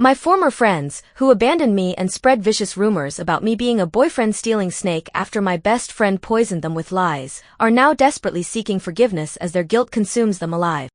My former friends, who abandoned me and spread vicious rumors about me being a boyfriend-stealing snake after my best friend poisoned them with lies, are now desperately seeking forgiveness as their guilt consumes them alive.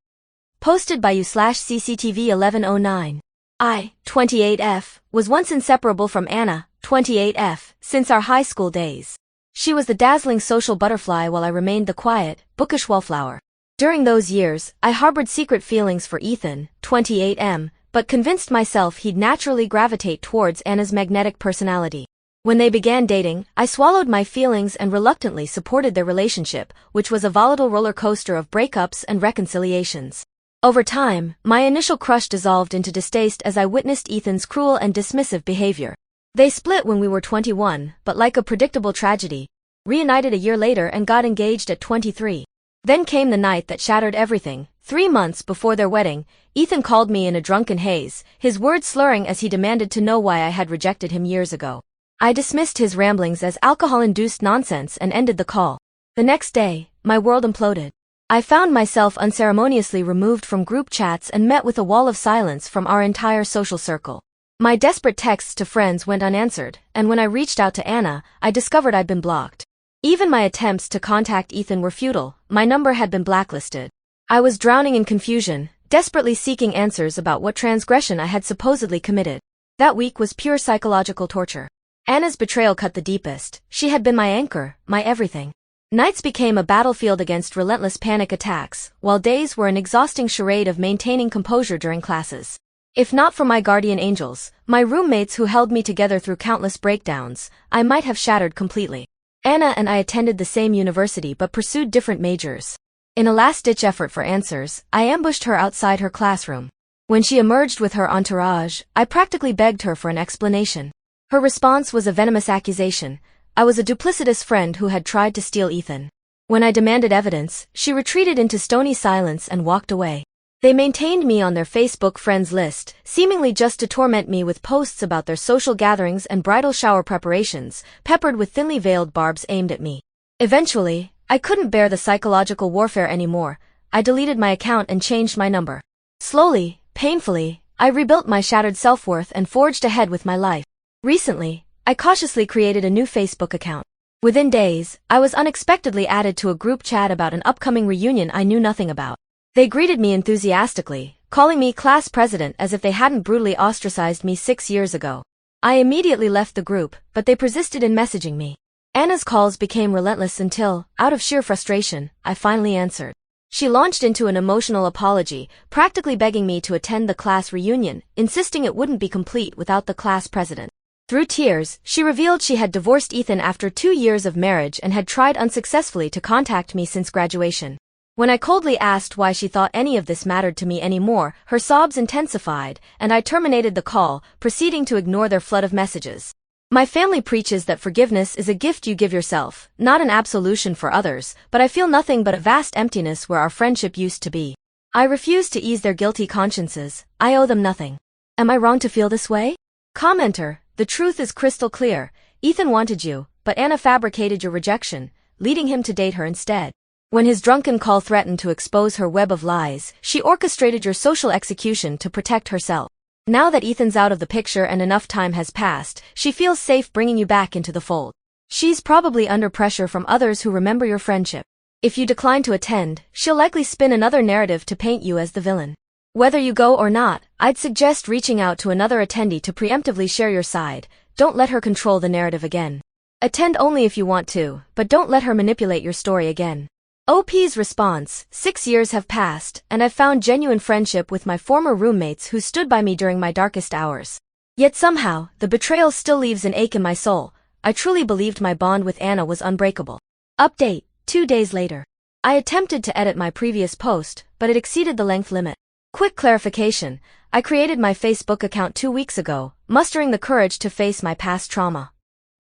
Posted by you/CCTV 1109. I, 28F, was once inseparable from Anna, 28F, since our high school days. She was the dazzling social butterfly while I remained the quiet, bookish wallflower. During those years, I harbored secret feelings for Ethan, 28M, but convinced myself he'd naturally gravitate towards Anna's magnetic personality. When they began dating, I swallowed my feelings and reluctantly supported their relationship, which was a volatile roller coaster of breakups and reconciliations. Over time, my initial crush dissolved into distaste as I witnessed Ethan's cruel and dismissive behavior. They split when we were 21, but like a predictable tragedy, reunited a year later and got engaged at 23. Then came the night that shattered everything. 3 months before their wedding, Ethan called me in a drunken haze, his words slurring as he demanded to know why I had rejected him years ago. I dismissed his ramblings as alcohol-induced nonsense and ended the call. The next day, my world imploded. I found myself unceremoniously removed from group chats and met with a wall of silence from our entire social circle. My desperate texts to friends went unanswered, and when I reached out to Anna, I discovered I'd been blocked. Even my attempts to contact Ethan were futile, my number had been blacklisted. I was drowning in confusion, desperately seeking answers about what transgression I had supposedly committed. That week was pure psychological torture. Anna's betrayal cut the deepest. She had been my anchor, my everything. Nights became a battlefield against relentless panic attacks, while days were an exhausting charade of maintaining composure during classes. If not for my guardian angels, my roommates who held me together through countless breakdowns, I might have shattered completely. Anna and I attended the same university but pursued different majors. In a last-ditch effort for answers, I ambushed her outside her classroom. When she emerged with her entourage, I practically begged her for an explanation. Her response was a venomous accusation. I was a duplicitous friend who had tried to steal Ethan. When I demanded evidence, she retreated into stony silence and walked away. They maintained me on their Facebook friends list, seemingly just to torment me with posts about their social gatherings and bridal shower preparations, peppered with thinly veiled barbs aimed at me. Eventually, I couldn't bear the psychological warfare anymore. I deleted my account and changed my number. Slowly, painfully, I rebuilt my shattered self-worth and forged ahead with my life. Recently, I cautiously created a new Facebook account. Within days, I was unexpectedly added to a group chat about an upcoming reunion I knew nothing about. They greeted me enthusiastically, calling me class president as if they hadn't brutally ostracized me 6 years ago. I immediately left the group, but they persisted in messaging me. Anna's calls became relentless until, out of sheer frustration, I finally answered. She launched into an emotional apology, practically begging me to attend the class reunion, insisting it wouldn't be complete without the class president. Through tears, she revealed she had divorced Ethan after 2 years of marriage and had tried unsuccessfully to contact me since graduation. When I coldly asked why she thought any of this mattered to me anymore, her sobs intensified, and I terminated the call, proceeding to ignore their flood of messages. My family preaches that forgiveness is a gift you give yourself, not an absolution for others, but I feel nothing but a vast emptiness where our friendship used to be. I refuse to ease their guilty consciences. I owe them nothing. Am I wrong to feel this way? Commenter, the truth is crystal clear. Ethan wanted you, but Anna fabricated your rejection, leading him to date her instead. When his drunken call threatened to expose her web of lies, she orchestrated your social execution to protect herself. Now that Ethan's out of the picture and enough time has passed, she feels safe bringing you back into the fold. She's probably under pressure from others who remember your friendship. If you decline to attend, she'll likely spin another narrative to paint you as the villain. Whether you go or not, I'd suggest reaching out to another attendee to preemptively share your side. Don't let her control the narrative again. Attend only if you want to, but don't let her manipulate your story again. OP's response: 6 years have passed, and I've found genuine friendship with my former roommates who stood by me during my darkest hours. Yet somehow, the betrayal still leaves an ache in my soul. I truly believed my bond with Anna was unbreakable. Update: 2 days later. I attempted to edit my previous post, but it exceeded the length limit. Quick clarification: I created my Facebook account 2 weeks ago, mustering the courage to face my past trauma.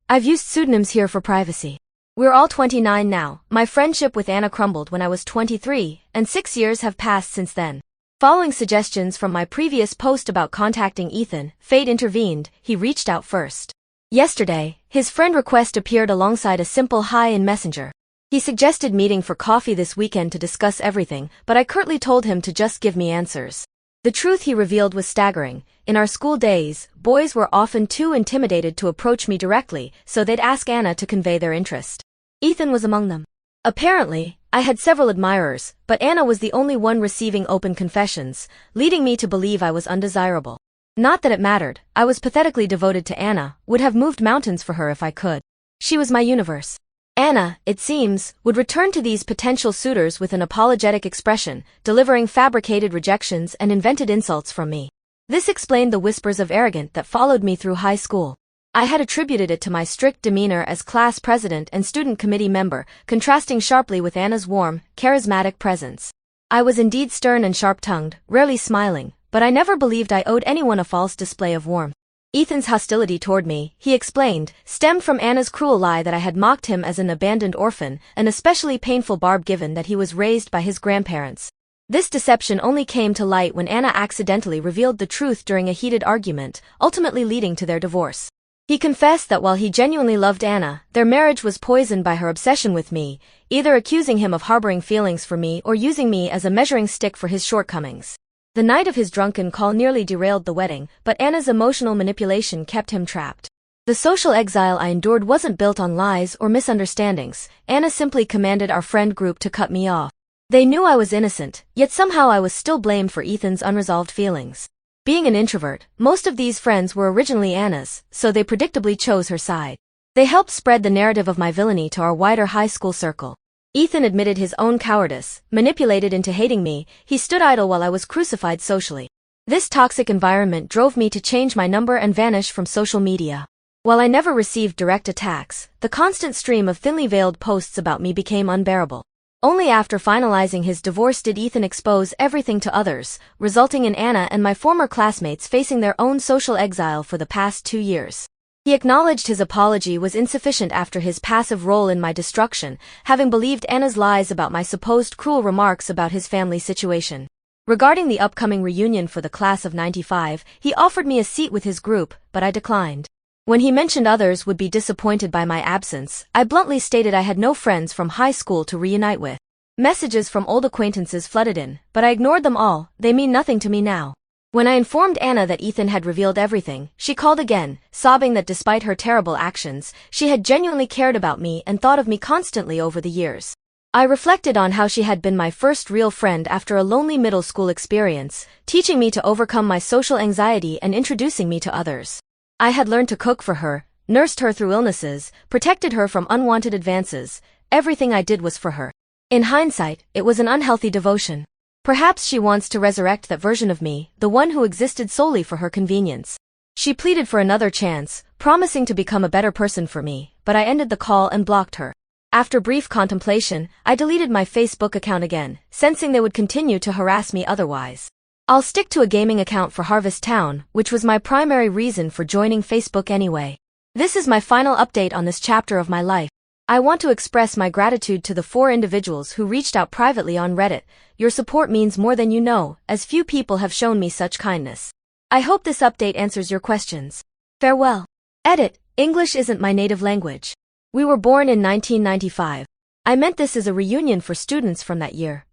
I've used pseudonyms here for privacy. We're all 29 now. My friendship with Anna crumbled when I was 23, and 6 years have passed since then. Following suggestions from my previous post about contacting Ethan, fate intervened. He reached out first. Yesterday, his friend request appeared alongside a simple hi in Messenger. He suggested meeting for coffee this weekend to discuss everything, but I curtly told him to just give me answers. The truth he revealed was staggering. In our school days, boys were often too intimidated to approach me directly, so they'd ask Anna to convey their interest. Ethan was among them. Apparently, I had several admirers, but Anna was the only one receiving open confessions, leading me to believe I was undesirable. Not that it mattered, I was pathetically devoted to Anna, would have moved mountains for her if I could. She was my universe. Anna, it seems, would return to these potential suitors with an apologetic expression, delivering fabricated rejections and invented insults from me. This explained the whispers of arrogance that followed me through high school. I had attributed it to my strict demeanor as class president and student committee member, contrasting sharply with Anna's warm, charismatic presence. I was indeed stern and sharp-tongued, rarely smiling, but I never believed I owed anyone a false display of warmth. Ethan's hostility toward me, he explained, stemmed from Anna's cruel lie that I had mocked him as an abandoned orphan, an especially painful barb given that he was raised by his grandparents. This deception only came to light when Anna accidentally revealed the truth during a heated argument, ultimately leading to their divorce. He confessed that while he genuinely loved Anna, their marriage was poisoned by her obsession with me, either accusing him of harboring feelings for me or using me as a measuring stick for his shortcomings. The night of his drunken call nearly derailed the wedding, but Anna's emotional manipulation kept him trapped. The social exile I endured wasn't built on lies or misunderstandings. Anna simply commanded our friend group to cut me off. They knew I was innocent, yet somehow I was still blamed for Ethan's unresolved feelings. Being an introvert, most of these friends were originally Anna's, so they predictably chose her side. They helped spread the narrative of my villainy to our wider high school circle. Ethan admitted his own cowardice, manipulated into hating me. He stood idle while I was crucified socially. This toxic environment drove me to change my number and vanish from social media. While I never received direct attacks, the constant stream of thinly veiled posts about me became unbearable. Only after finalizing his divorce did Ethan expose everything to others, resulting in Anna and my former classmates facing their own social exile for the past 2 years. He acknowledged his apology was insufficient after his passive role in my destruction, having believed Anna's lies about my supposed cruel remarks about his family situation. Regarding the upcoming reunion for the class of '95, he offered me a seat with his group, but I declined. When he mentioned others would be disappointed by my absence, I bluntly stated I had no friends from high school to reunite with. Messages from old acquaintances flooded in, but I ignored them all. They mean nothing to me now. When I informed Anna that Ethan had revealed everything, she called again, sobbing that despite her terrible actions, she had genuinely cared about me and thought of me constantly over the years. I reflected on how she had been my first real friend after a lonely middle school experience, teaching me to overcome my social anxiety and introducing me to others. I had learned to cook for her, nursed her through illnesses, protected her from unwanted advances. Everything I did was for her. In hindsight, it was an unhealthy devotion. Perhaps she wants to resurrect that version of me, the one who existed solely for her convenience. She pleaded for another chance, promising to become a better person for me, but I ended the call and blocked her. After brief contemplation, I deleted my Facebook account again, sensing they would continue to harass me otherwise. I'll stick to a gaming account for Harvest Town, which was my primary reason for joining Facebook anyway. This is my final update on this chapter of my life. I want to express my gratitude to the 4 individuals who reached out privately on Reddit. Your support means more than you know, as few people have shown me such kindness. I hope this update answers your questions. Farewell. Edit. English isn't my native language. We were born in 1995. I meant this as a reunion for students from that year.